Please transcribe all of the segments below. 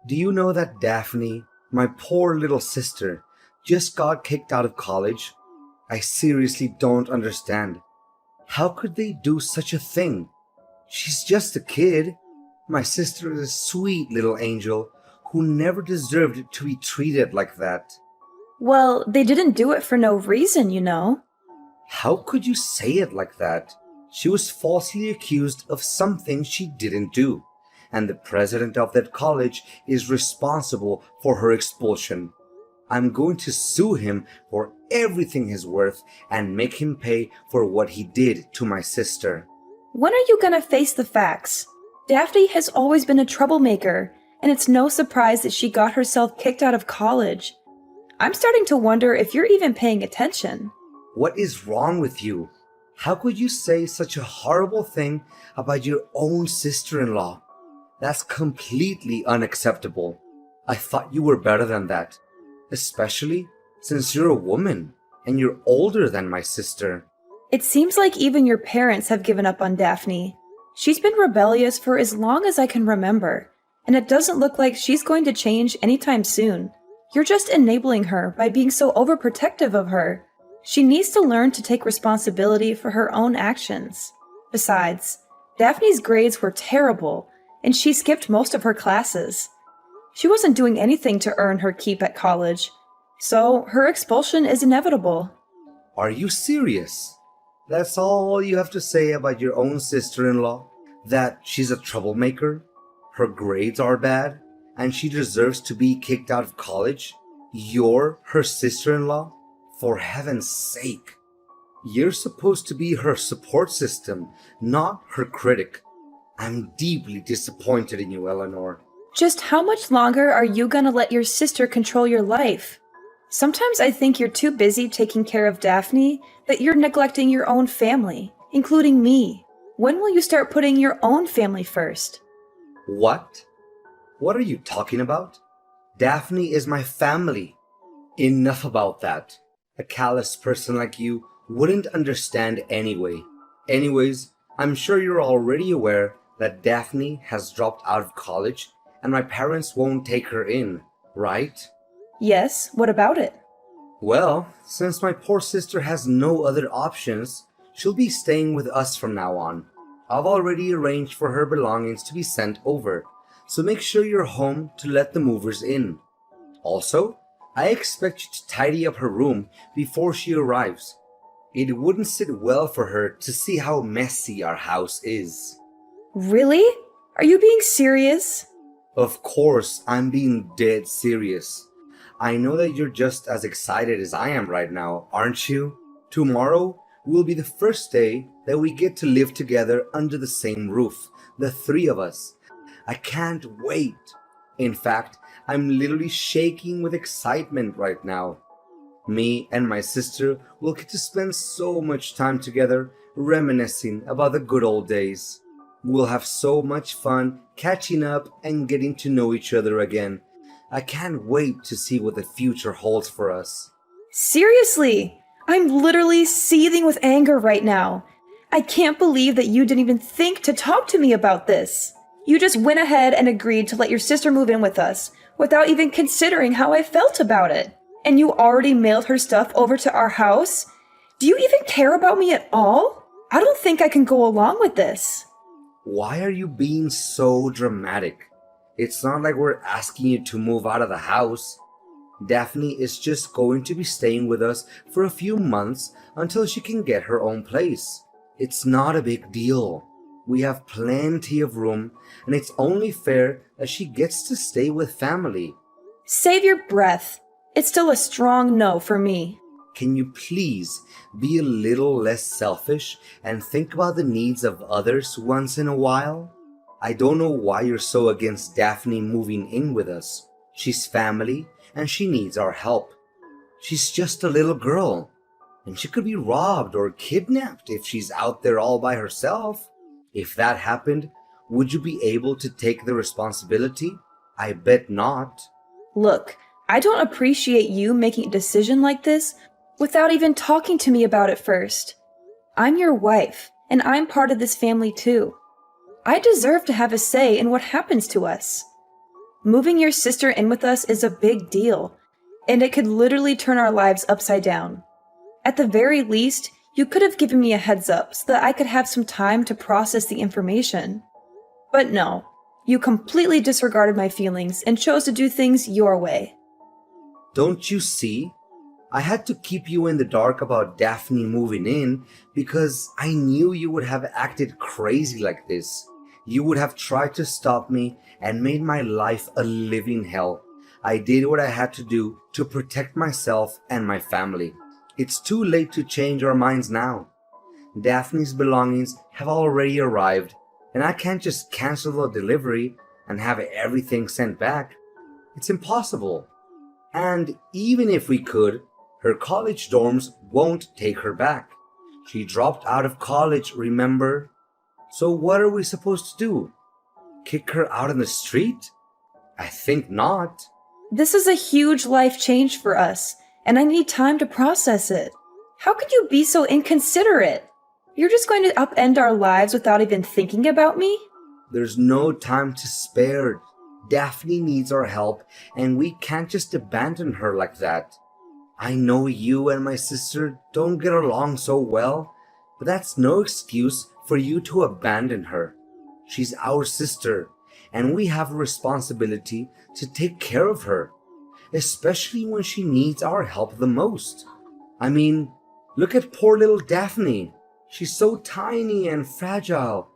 Do you know that Daphne, my poor little sister, just got kicked out of college? I seriously don't understand. How could they do such a thing? She's just a kid. My sister is a sweet little angel who never deserved to be treated like that. Well, they didn't do it for no reason, you know. How could you say it like that? She was falsely accused of something she didn't do, and the president of that college is responsible for her expulsion. I'm going to sue him for everything he's worth and make him pay for what he did to my sister. When are you gonna face the facts? Daphne has always been a troublemaker, and it's no surprise that she got herself kicked out of college. I'm starting to wonder if you're even paying attention. What is wrong with you? How could you say such a horrible thing about your own sister-in-law? That's completely unacceptable. I thought you were better than that, especially since you're a woman and you're older than my sister. It seems like even your parents have given up on Daphne. She's been rebellious for as long as I can remember, and it doesn't look like she's going to change anytime soon. You're just enabling her by being so overprotective of her. She needs to learn to take responsibility for her own actions. Besides, Daphne's grades were terrible, and she skipped most of her classes. She wasn't doing anything to earn her keep at college, so her expulsion is inevitable. Are you serious? That's all you have to say about your own sister-in-law? That she's a troublemaker? Her grades are bad? And she deserves to be kicked out of college? You're her sister-in-law? For heaven's sake. You're supposed to be her support system, not her critic. I'm deeply disappointed in you, Eleanor. Just how much longer are you gonna let your sister control your life? Sometimes I think you're too busy taking care of Daphne that you're neglecting your own family, including me. When will you start putting your own family first? What? What are you talking about? Daphne is my family. Enough about that. A callous person like you wouldn't understand anyway. Anyways, I'm sure you're already aware that Daphne has dropped out of college and my parents won't take her in, right? Yes, what about it? Well, since my poor sister has no other options, she'll be staying with us from now on. I've already arranged for her belongings to be sent over, so make sure you're home to let the movers in. Also, I expect you to tidy up her room before she arrives. It wouldn't sit well for her to see how messy our house is. Really? Are you being serious? Of course, I'm being dead serious. I know that you're just as excited as I am right now, aren't you? Tomorrow will be the first day that we get to live together under the same roof, the three of us. I can't wait. In fact, I'm literally shaking with excitement right now. Me and my sister will get to spend so much time together reminiscing about the good old days. We'll have so much fun catching up and getting to know each other again. I can't wait to see what the future holds for us. Seriously, I'm literally seething with anger right now. I can't believe that you didn't even think to talk to me about this. You just went ahead and agreed to let your sister move in with us without even considering how I felt about it. And you already mailed her stuff over to our house? Do you even care about me at all? I don't think I can go along with this. Why are you being so dramatic? It's not like we're asking you to move out of the house. Daphne is just going to be staying with us for a few months until she can get her own place. It's not a big deal. We have plenty of room, and it's only fair that she gets to stay with family. Save your breath. It's still a strong no for me. Can you please be a little less selfish and think about the needs of others once in a while? I don't know why you're so against Daphne moving in with us. She's family and she needs our help. She's just a little girl, and she could be robbed or kidnapped if she's out there all by herself. If that happened, would you be able to take the responsibility? I bet not. Look, I don't appreciate you making a decision like this without even talking to me about it first. I'm your wife, and I'm part of this family too. I deserve to have a say in what happens to us. Moving your sister in with us is a big deal, and it could literally turn our lives upside down. At the very least, you could have given me a heads up so that I could have some time to process the information. But no, you completely disregarded my feelings and chose to do things your way. Don't you see? I had to keep you in the dark about Daphne moving in because I knew you would have acted crazy like this. You would have tried to stop me and made my life a living hell. I did what I had to do to protect myself and my family. It's too late to change our minds now. Daphne's belongings have already arrived, and I can't just cancel the delivery and have everything sent back. It's impossible. And even if we could, her college dorms won't take her back. She dropped out of college, remember? So what are we supposed to do? Kick her out on the street? I think not. This is a huge life change for us, and I need time to process it. How could you be so inconsiderate? You're just going to upend our lives without even thinking about me? There's no time to spare. Daphne needs our help, and we can't just abandon her like that. I know you and my sister don't get along so well, but that's no excuse for you to abandon her. She's our sister, and we have a responsibility to take care of her, especially when she needs our help the most. I mean, look at poor little Daphne. She's so tiny and fragile.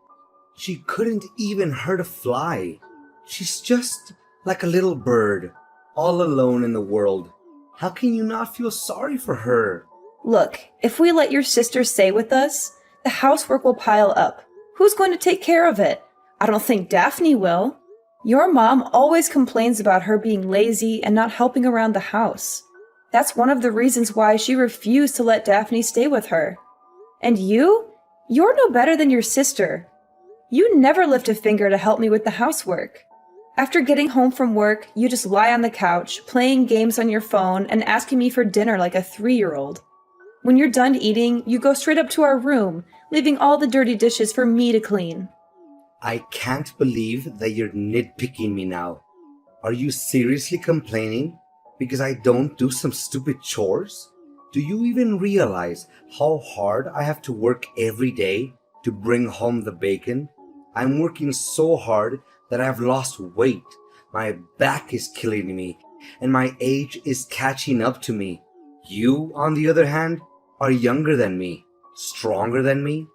She couldn't even hurt a fly. She's just like a little bird, all alone in the world. How can you not feel sorry for her? Look, if we let your sister stay with us, the housework will pile up. Who's going to take care of it? I don't think Daphne will. Your mom always complains about her being lazy and not helping around the house. That's one of the reasons why she refused to let Daphne stay with her. And you're no better than your sister. You never lift a finger to help me with the housework. After getting home from work, you just lie on the couch, playing games on your phone and asking me for dinner like a 3-year-old. When you're done eating, you go straight up to our room, leaving all the dirty dishes for me to clean. I can't believe that you're nitpicking me now. Are you seriously complaining because I don't do some stupid chores? Do you even realize how hard I have to work every day to bring home the bacon? I'm working so hard that I've lost weight. My back is killing me, and my age is catching up to me. You, on the other hand, are younger than me, stronger than me,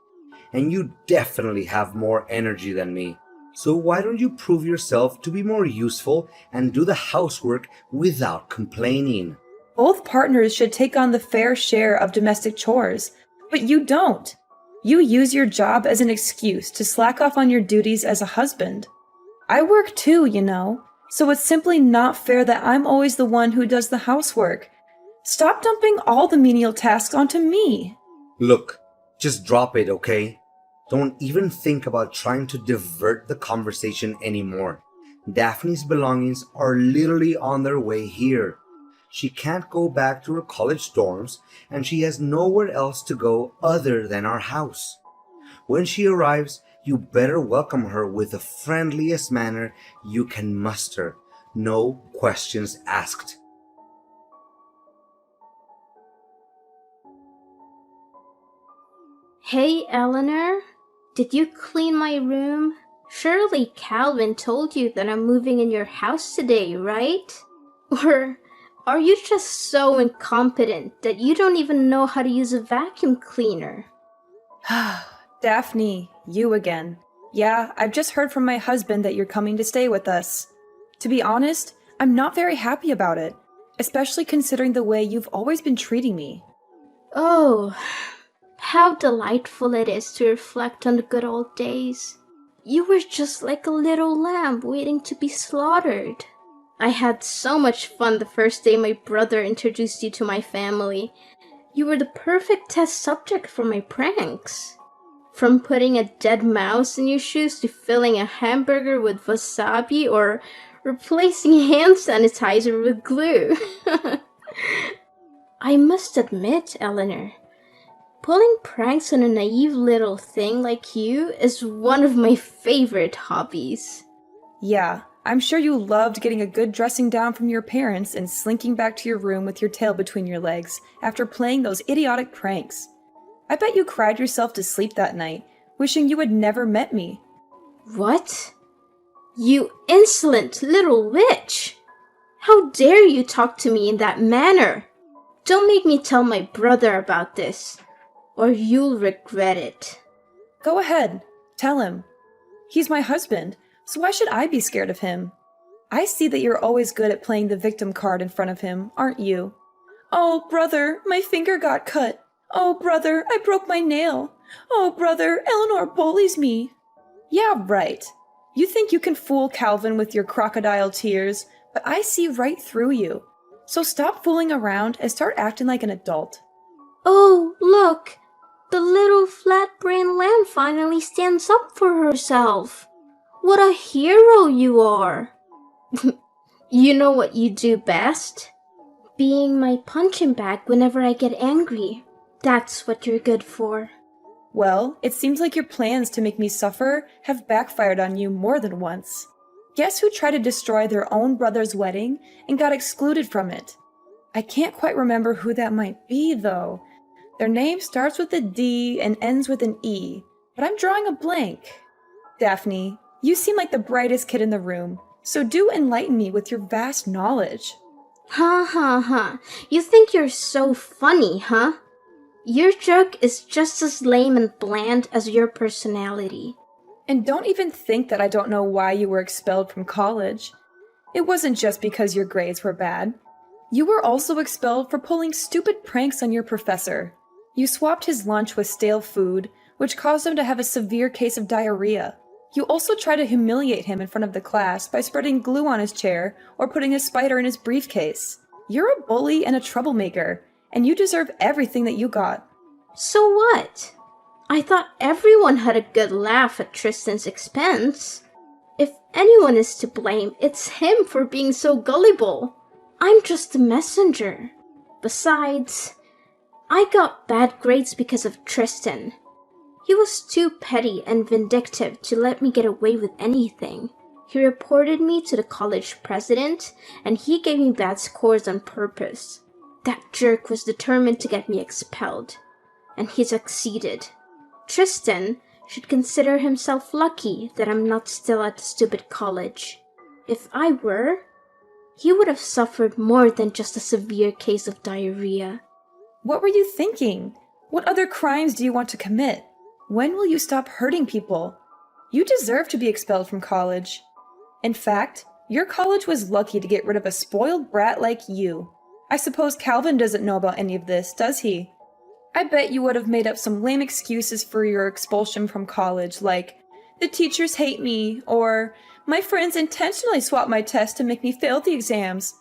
and you definitely have more energy than me. So why don't you prove yourself to be more useful and do the housework without complaining? Both partners should take on the fair share of domestic chores, but you don't. You use your job as an excuse to slack off on your duties as a husband. I work too, you know, so it's simply not fair that I'm always the one who does the housework. Stop dumping all the menial tasks onto me. Look, just drop it, okay? Don't even think about trying to divert the conversation anymore. Daphne's belongings are literally on their way here. She can't go back to her college dorms, and she has nowhere else to go other than our house. When she arrives, you better welcome her with the friendliest manner you can muster. No questions asked. Hey, Eleanor, did you clean my room? Surely Calvin told you that I'm moving in your house today, right? Or are you just so incompetent that you don't even know how to use a vacuum cleaner? Daphne, you again. Yeah, I've just heard from my husband that you're coming to stay with us. To be honest, I'm not very happy about it, especially considering the way you've always been treating me. Oh, how delightful it is to reflect on the good old days. You were just like a little lamb waiting to be slaughtered. I had so much fun the first day my brother introduced you to my family. You were the perfect test subject for my pranks. From putting a dead mouse in your shoes to filling a hamburger with wasabi or replacing hand sanitizer with glue. I must admit, Eleanor, pulling pranks on a naive little thing like you is one of my favorite hobbies. Yeah, I'm sure you loved getting a good dressing down from your parents and slinking back to your room with your tail between your legs after playing those idiotic pranks. I bet you cried yourself to sleep that night, wishing you had never met me. What? You insolent little witch! How dare you talk to me in that manner? Don't make me tell my brother about this, or you'll regret it. Go ahead, tell him. He's my husband, so why should I be scared of him? I see that you're always good at playing the victim card in front of him, aren't you? Oh, brother, my finger got cut. Oh, brother, I broke my nail. Oh, brother, Eleanor bullies me. Yeah, right. You think you can fool Calvin with your crocodile tears, but I see right through you. So stop fooling around and start acting like an adult. Oh, look! The little flat-brained lamb finally stands up for herself. What a hero you are! You know what you do best? Being my punching bag whenever I get angry. That's what you're good for. Well, it seems like your plans to make me suffer have backfired on you more than once. Guess who tried to destroy their own brother's wedding and got excluded from it? I can't quite remember who that might be, though. Their name starts with a D and ends with an E, but I'm drawing a blank. Daphne, you seem like the brightest kid in the room, so do enlighten me with your vast knowledge. Ha ha ha. You think you're so funny, huh? Your joke is just as lame and bland as your personality. And don't even think that I don't know why you were expelled from college. It wasn't just because your grades were bad. You were also expelled for pulling stupid pranks on your professor. You swapped his lunch with stale food, which caused him to have a severe case of diarrhea. You also tried to humiliate him in front of the class by spreading glue on his chair or putting a spider in his briefcase. You're a bully and a troublemaker, and you deserve everything that you got. So what? I thought everyone had a good laugh at Tristan's expense. If anyone is to blame, it's him for being so gullible. I'm just a messenger. Besides, I got bad grades because of Tristan. He was too petty and vindictive to let me get away with anything. He reported me to the college president, and he gave me bad scores on purpose. That jerk was determined to get me expelled, and he succeeded. Tristan should consider himself lucky that I'm not still at the stupid college. If I were, he would have suffered more than just a severe case of diarrhea. What were you thinking? What other crimes do you want to commit? When will you stop hurting people? You deserve to be expelled from college. In fact, your college was lucky to get rid of a spoiled brat like you. I suppose Calvin doesn't know about any of this, does he? I bet you would have made up some lame excuses for your expulsion from college, like, the teachers hate me, or my friends intentionally swapped my test to make me fail the exams.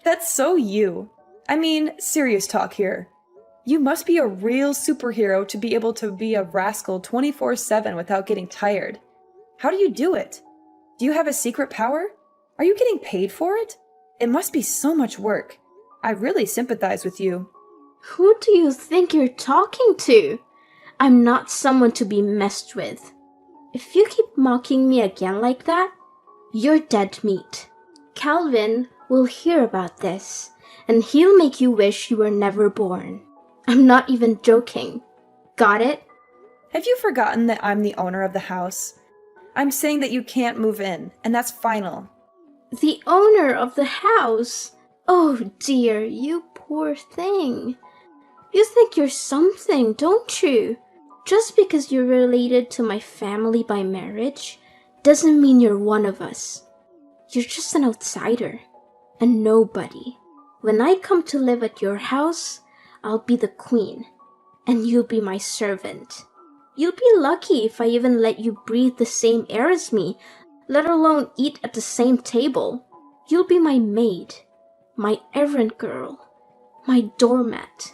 That's so you. I mean, serious talk here. You must be a real superhero to be able to be a rascal 24/7 without getting tired. How do you do it? Do you have a secret power? Are you getting paid for it? It must be so much work. I really sympathize with you. Who do you think you're talking to? I'm not someone to be messed with. If you keep mocking me again like that, you're dead meat. Calvin will hear about this, and he'll make you wish you were never born. I'm not even joking. Got it? Have you forgotten that I'm the owner of the house? I'm saying that you can't move in, and that's final. The owner of the house? Oh dear, you poor thing. You think you're something, don't you? Just because you're related to my family by marriage doesn't mean you're one of us. You're just an outsider, a nobody. When I come to live at your house, I'll be the queen, and you'll be my servant. You'll be lucky if I even let you breathe the same air as me, let alone eat at the same table. You'll be my maid, my errand girl, my doormat.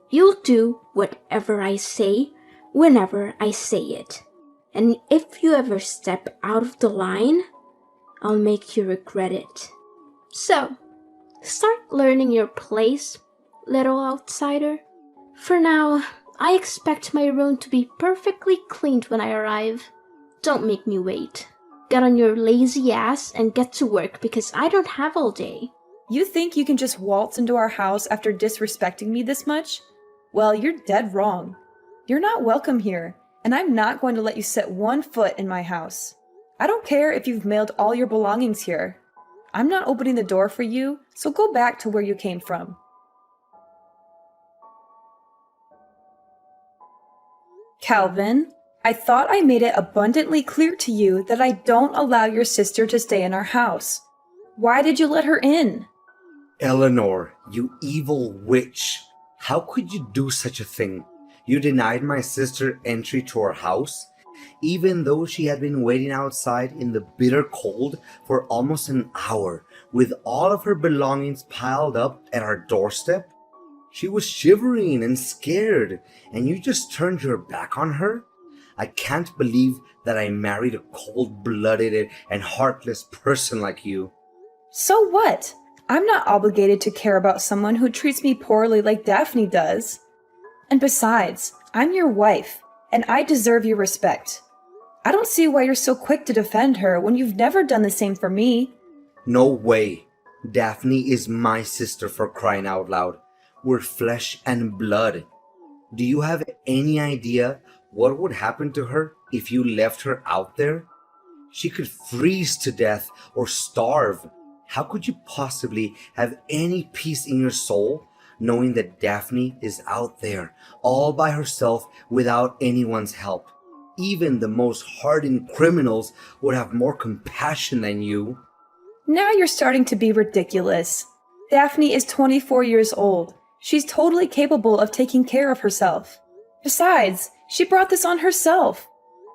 You'll do whatever I say, whenever I say it. And if you ever step out of the line, I'll make you regret it. So, start learning your place, little outsider. For now, I expect my room to be perfectly cleaned when I arrive. Don't make me wait. get on your lazy ass and get to work because I don't have all day. You think you can just waltz into our house after disrespecting me this much? Well, you're dead wrong. You're not welcome here, and I'm not going to let you set one foot in my house. I don't care if you've mailed all your belongings here. I'm not opening the door for you, so go back to where you came from. Calvin, I thought I made it abundantly clear to you that I don't allow your sister to stay in our house. Why did you let her in? Eleanor, you evil witch. How could you do such a thing? You denied my sister entry to our house, even though she had been waiting outside in the bitter cold for almost an hour with all of her belongings piled up at our doorstep. She was shivering and scared, and you just turned your back on her? I can't believe that I married a cold-blooded and heartless person like you. So what? I'm not obligated to care about someone who treats me poorly like Daphne does. And besides, I'm your wife, and I deserve your respect. I don't see why you're so quick to defend her when you've never done the same for me. No way. Daphne is my sister, for crying out loud. We're flesh and blood. Do you have any idea what would happen to her if you left her out there? She could freeze to death or starve. How could you possibly have any peace in your soul knowing that Daphne is out there all by herself without anyone's help? Even the most hardened criminals would have more compassion than you. Now you're starting to be ridiculous. Daphne is 24 years old. She's totally capable of taking care of herself. Besides, she brought this on herself.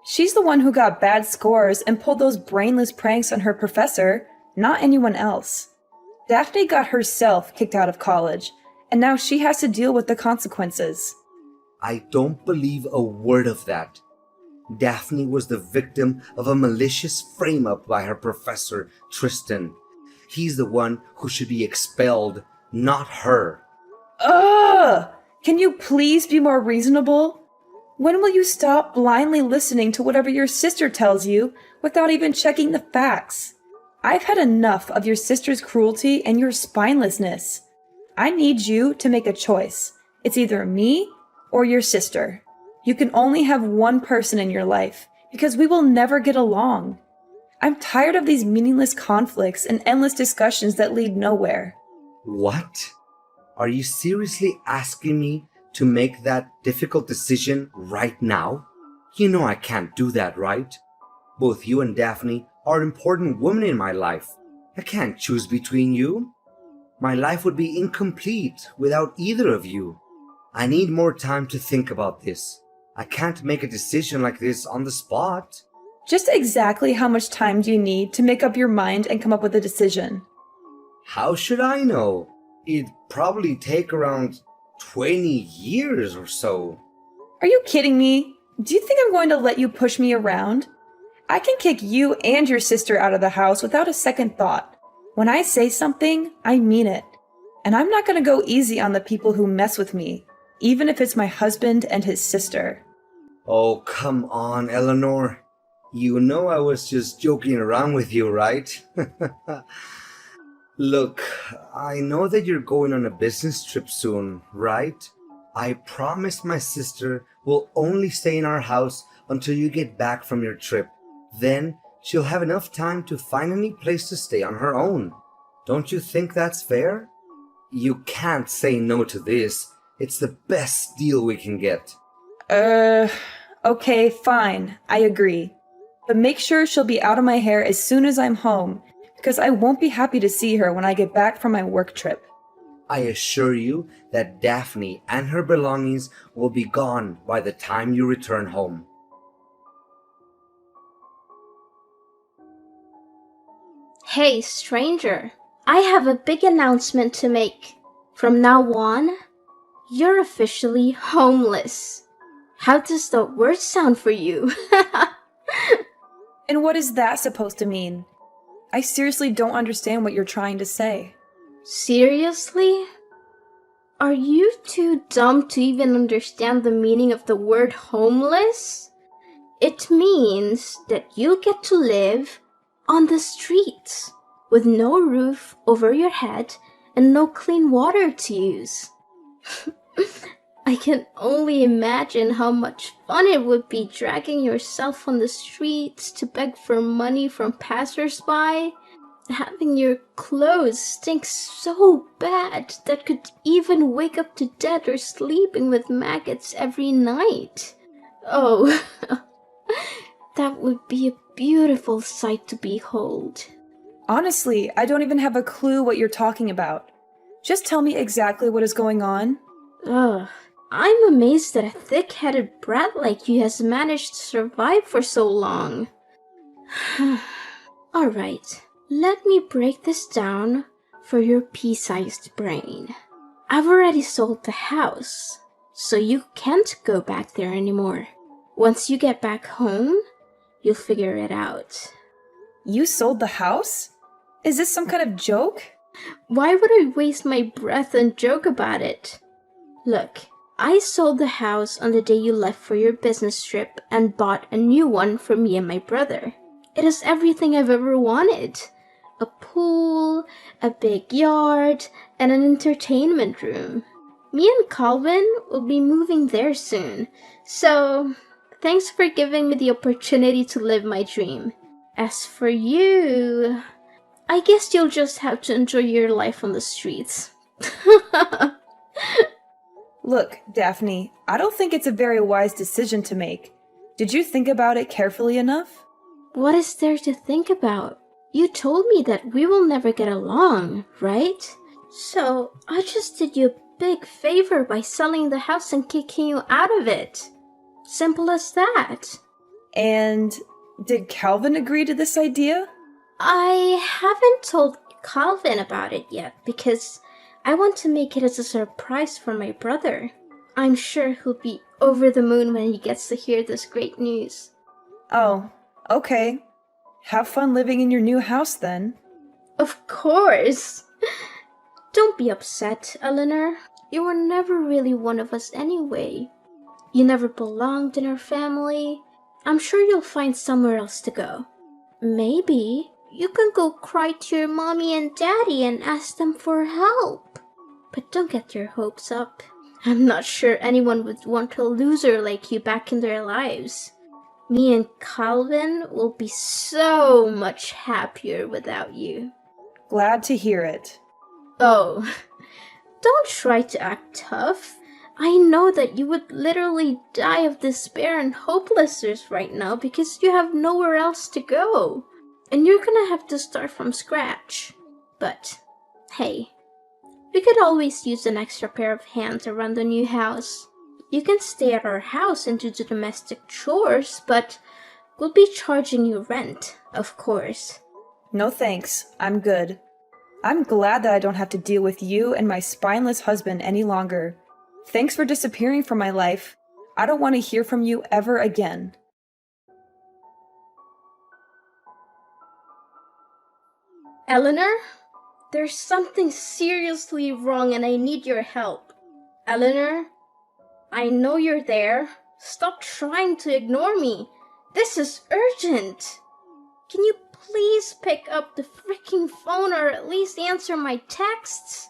She's the one who got bad scores and pulled those brainless pranks on her professor, not anyone else. Daphne got herself kicked out of college, and now she has to deal with the consequences. I don't believe a word of that. Daphne was the victim of a malicious frame-up by her professor, Tristan. He's the one who should be expelled, not her. Ugh! Can you please be more reasonable? When will you stop blindly listening to whatever your sister tells you without even checking the facts? I've had enough of your sister's cruelty and your spinelessness. I need you to make a choice. It's either me or your sister. You can only have one person in your life because we will never get along. I'm tired of these meaningless conflicts and endless discussions that lead nowhere. What? Are you seriously asking me to make that difficult decision right now? You know I can't do that, right? Both you and Daphne are important women in my life. I can't choose between you. My life would be incomplete without either of you. I need more time to think about this. I can't make a decision like this on the spot. Just exactly how much time do you need to make up your mind and come up with a decision? How should I know? It'd probably take around 20 years or so. Are you kidding me? Do you think I'm going to let you push me around? I can kick you and your sister out of the house without a second thought. When I say something, I mean it. And I'm not going to go easy on the people who mess with me, even if it's my husband and his sister. Oh, come on, Eleanor. You know I was just joking around with you, right? Look, I know that you're going on a business trip soon, right? I promised my sister will only stay in our house until you get back from your trip. Then she'll have enough time to find any place to stay on her own. Don't you think that's fair? You can't say no to this. It's the best deal we can get. Okay, fine. I agree. But make sure she'll be out of my hair as soon as I'm home, because I won't be happy to see her when I get back from my work trip. I assure you that Daphne and her belongings will be gone by the time you return home. Hey, stranger. I have a big announcement to make. From now on, you're officially homeless. How does that word sound for you? And what is that supposed to mean? I seriously don't understand what you're trying to say. Seriously? Are you too dumb to even understand the meaning of the word homeless? It means that you get to live on the streets, with no roof over your head and no clean water to use. I can only imagine how much fun it would be dragging yourself on the streets to beg for money from passersby, having your clothes stink so bad that could even wake up to death or sleeping with maggots every night. Oh, that would be a beautiful sight to behold. Honestly, I don't even have a clue what you're talking about. Just tell me exactly what is going on. Ugh, I'm amazed that a thick-headed brat like you has managed to survive for so long. Alright, let me break this down for your pea-sized brain. I've already sold the house, so you can't go back there anymore. Once you get back home, you'll figure it out. You sold the house? Is this some kind of joke? Why would I waste my breath and joke about it? Look, I sold the house on the day you left for your business trip and bought a new one for me and my brother. It has everything I've ever wanted. A pool, a big yard, and an entertainment room. Me and Calvin will be moving there soon, so thanks for giving me the opportunity to live my dream. As for you, I guess you'll just have to enjoy your life on the streets. Look, Daphne, I don't think it's a very wise decision to make. Did you think about it carefully enough? What is there to think about? You told me that we will never get along, right? So I just did you a big favor by selling the house and kicking you out of it. Simple as that. And did Calvin agree to this idea? I haven't told Calvin about it yet because I want to make it as a surprise for my brother. I'm sure he'll be over the moon when he gets to hear this great news. Oh, okay. Have fun living in your new house then. Of course! Don't be upset, Eleanor. You were never really one of us anyway. You never belonged in our family. I'm sure you'll find somewhere else to go. Maybe you can go cry to your mommy and daddy and ask them for help. But don't get your hopes up. I'm not sure anyone would want a loser like you back in their lives. Me and Calvin will be so much happier without you. Glad to hear it. Oh, don't try to act tough. I know that you would literally die of despair and hopelessness right now because you have nowhere else to go. And you're gonna have to start from scratch. But, hey, we could always use an extra pair of hands around the new house. You can stay at our house and do the domestic chores, but we'll be charging you rent, of course. No thanks, I'm good. I'm glad that I don't have to deal with you and my spineless husband any longer. Thanks for disappearing from my life. I don't want to hear from you ever again. Eleanor, there's something seriously wrong and I need your help. Eleanor, I know you're there. Stop trying to ignore me. This is urgent. Can you please pick up the freaking phone or at least answer my texts?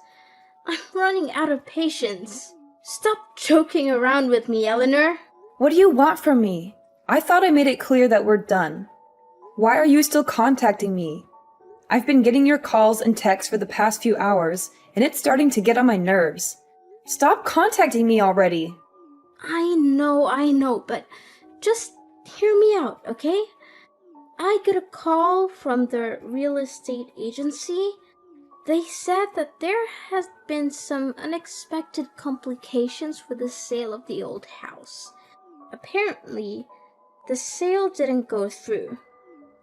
I'm running out of patience. Stop joking around with me, Eleanor. What do you want from me? I thought I made it clear that we're done. Why are you still contacting me? I've been getting your calls and texts for the past few hours, and it's starting to get on my nerves. Stop contacting me already. I know, but just hear me out, okay? I got a call from the real estate agency. They said that there has been some unexpected complications with the sale of the old house. Apparently, the sale didn't go through.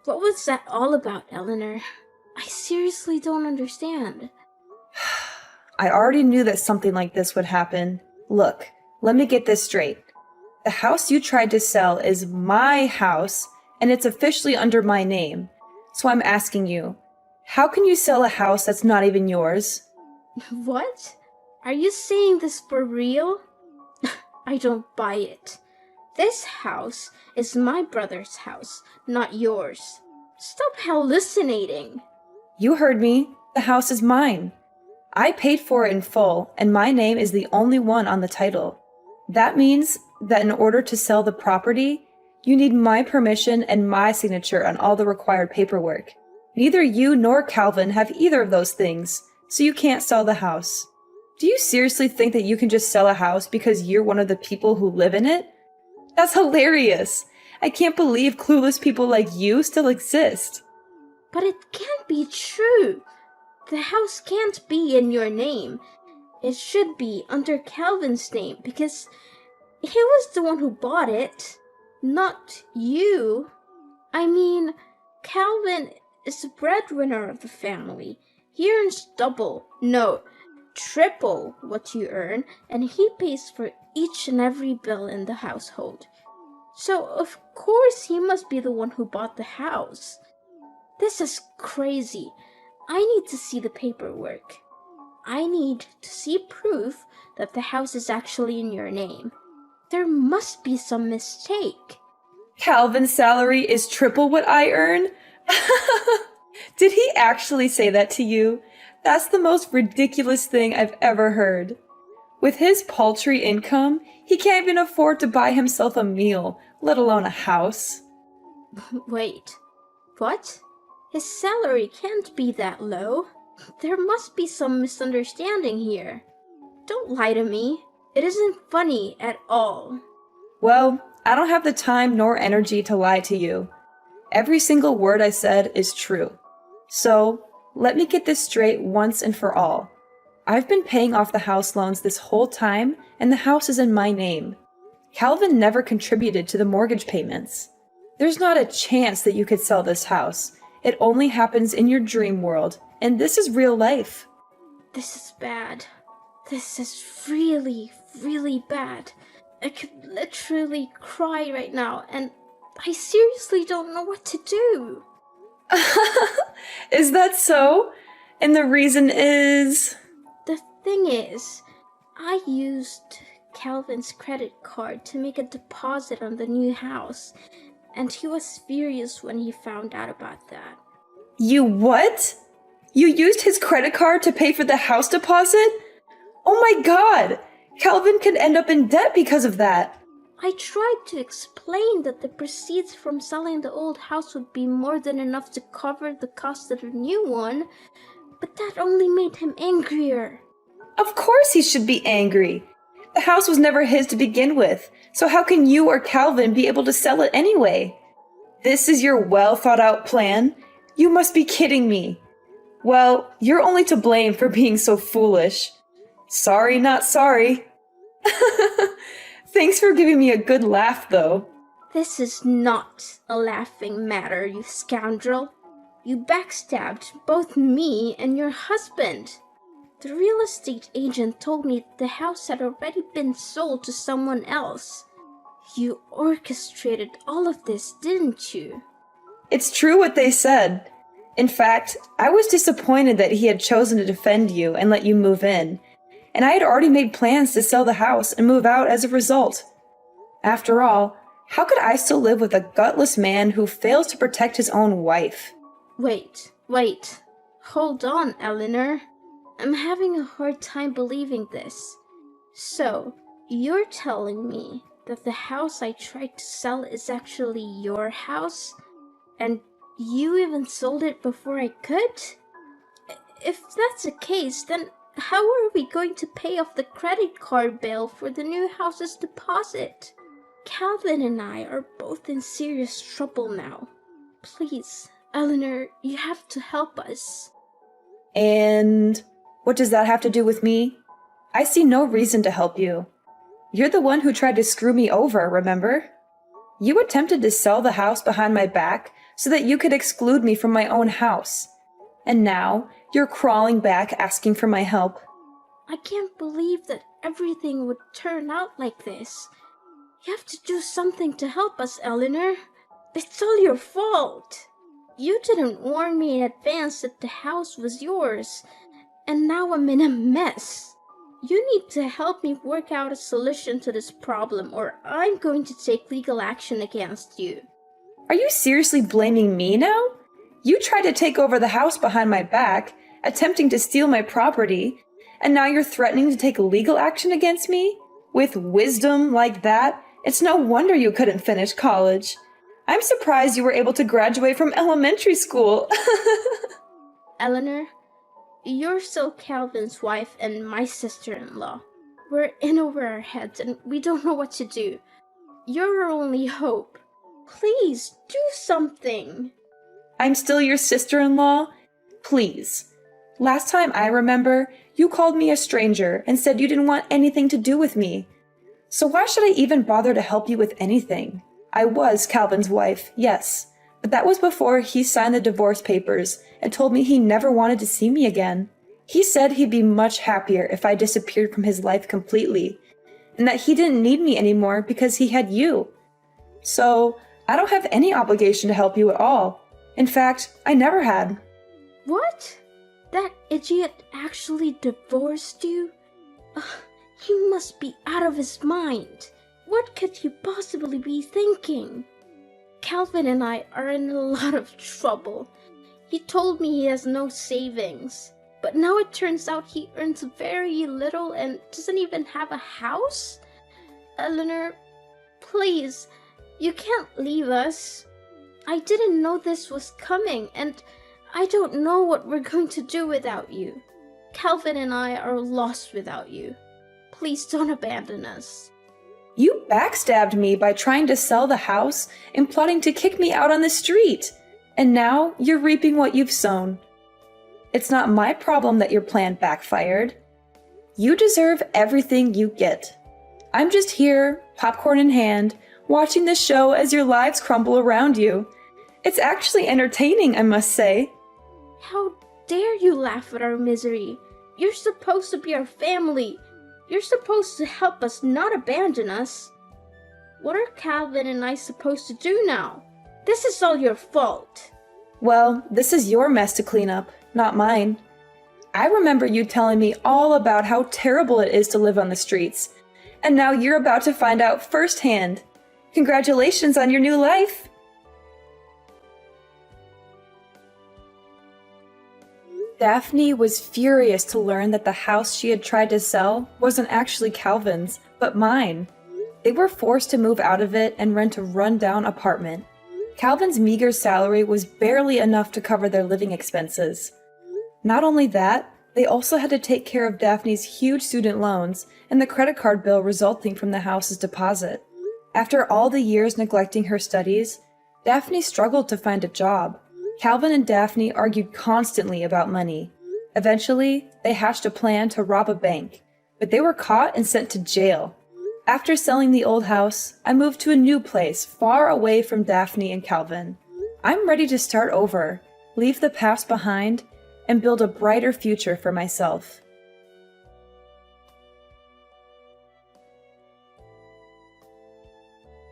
What was that all about, Eleanor? I seriously don't understand. I already knew that something like this would happen. Look, let me get this straight. The house you tried to sell is my house, and it's officially under my name. So I'm asking you, how can you sell a house that's not even yours? What? Are you saying this for real? I don't buy it. This house is my brother's house, not yours. Stop hallucinating. You heard me. The house is mine. I paid for it in full, and my name is the only one on the title. That means that in order to sell the property, you need my permission and my signature on all the required paperwork. Neither you nor Calvin have either of those things, so you can't sell the house. Do you seriously think that you can just sell a house because you're one of the people who live in it? That's hilarious! I can't believe clueless people like you still exist. But it can't be true. The house can't be in your name. It should be under Calvin's name because he was the one who bought it, not you. I mean, Calvin is the breadwinner of the family. He earns double, no, triple what you earn, and he pays for each and every bill in the household. So, of course, he must be the one who bought the house. This is crazy. I need to see the paperwork. I need to see proof that the house is actually in your name. There must be some mistake. Calvin's salary is triple what I earn? Did he actually say that to you? That's the most ridiculous thing I've ever heard. With his paltry income, he can't even afford to buy himself a meal, let alone a house. Wait, what? His salary can't be that low. There must be some misunderstanding here. Don't lie to me. It isn't funny at all. Well, I don't have the time nor energy to lie to you. Every single word I said is true. So, let me get this straight once and for all. I've been paying off the house loans this whole time, and the house is in my name. Calvin never contributed to the mortgage payments. There's not a chance that you could sell this house. It only happens in your dream world, and this is real life. This is bad. This is really, really bad. I could literally cry right now, and I seriously don't know what to do. Is that so? And the reason is... The thing is, I used Calvin's credit card to make a deposit on the new house, and he was furious when he found out about that. You what? You used his credit card to pay for the house deposit? Oh my god! Calvin could end up in debt because of that. I tried to explain that the proceeds from selling the old house would be more than enough to cover the cost of the new one, but that only made him angrier. Of course he should be angry. The house was never his to begin with, so how can you or Calvin be able to sell it anyway? This is your well-thought-out plan? You must be kidding me. Well, you're only to blame for being so foolish. Sorry, not sorry. Thanks for giving me a good laugh, though. This is not a laughing matter, you scoundrel. You backstabbed both me and your husband. The real estate agent told me the house had already been sold to someone else. You orchestrated all of this, didn't you? It's true what they said. In fact, I was disappointed that he had chosen to defend you and let you move in, and I had already made plans to sell the house and move out as a result. After all, how could I still live with a gutless man who fails to protect his own wife? Wait. Hold on, Eleanor. I'm having a hard time believing this. So, you're telling me that the house I tried to sell is actually your house? And you even sold it before I could? If that's the case, then how are we going to pay off the credit card bill for the new house's deposit? Calvin and I are both in serious trouble now. Please, Eleanor, you have to help us. And what does that have to do with me? I see no reason to help you. You're the one who tried to screw me over, remember? You attempted to sell the house behind my back so that you could exclude me from my own house. And now, you're crawling back asking for my help. I can't believe that everything would turn out like this. You have to do something to help us, Eleanor. It's all your fault. You didn't warn me in advance that the house was yours, and now I'm in a mess. You need to help me work out a solution to this problem, or I'm going to take legal action against you. Are you seriously blaming me now? You tried to take over the house behind my back, attempting to steal my property, and now you're threatening to take legal action against me? With wisdom like that, it's no wonder you couldn't finish college. I'm surprised you were able to graduate from elementary school. Eleanor, you're still Calvin's wife and my sister-in-law. We're in over our heads and we don't know what to do. You're our only hope. Please, do something. I'm still your sister-in-law? Please. Last time I remember, you called me a stranger and said you didn't want anything to do with me. So why should I even bother to help you with anything? I was Calvin's wife, yes, but that was before he signed the divorce papers and told me he never wanted to see me again. He said he'd be much happier if I disappeared from his life completely, and that he didn't need me anymore because he had you. So, I don't have any obligation to help you at all. In fact, I never had. What? That idiot actually divorced you? Ugh, he must be out of his mind. What could he possibly be thinking? Calvin and I are in a lot of trouble. He told me he has no savings, but now it turns out he earns very little and doesn't even have a house? Eleanor, please, you can't leave us. I didn't know this was coming, and I don't know what we're going to do without you. Calvin and I are lost without you. Please don't abandon us. You backstabbed me by trying to sell the house and plotting to kick me out on the street. And now you're reaping what you've sown. It's not my problem that your plan backfired. You deserve everything you get. I'm just here, popcorn in hand, watching the show as your lives crumble around you. It's actually entertaining, I must say. How dare you laugh at our misery? You're supposed to be our family. You're supposed to help us, not abandon us. What are Calvin and I supposed to do now? This is all your fault. Well, this is your mess to clean up, not mine. I remember you telling me all about how terrible it is to live on the streets, and now you're about to find out firsthand. Congratulations on your new life! Daphne was furious to learn that the house she had tried to sell wasn't actually Calvin's, but mine. They were forced to move out of it and rent a run-down apartment. Calvin's meager salary was barely enough to cover their living expenses. Not only that, they also had to take care of Daphne's huge student loans and the credit card bill resulting from the house's deposit. After all the years neglecting her studies, Daphne struggled to find a job. Calvin and Daphne argued constantly about money. Eventually, they hatched a plan to rob a bank, but they were caught and sent to jail. After selling the old house, I moved to a new place far away from Daphne and Calvin. I'm ready to start over, leave the past behind, and build a brighter future for myself.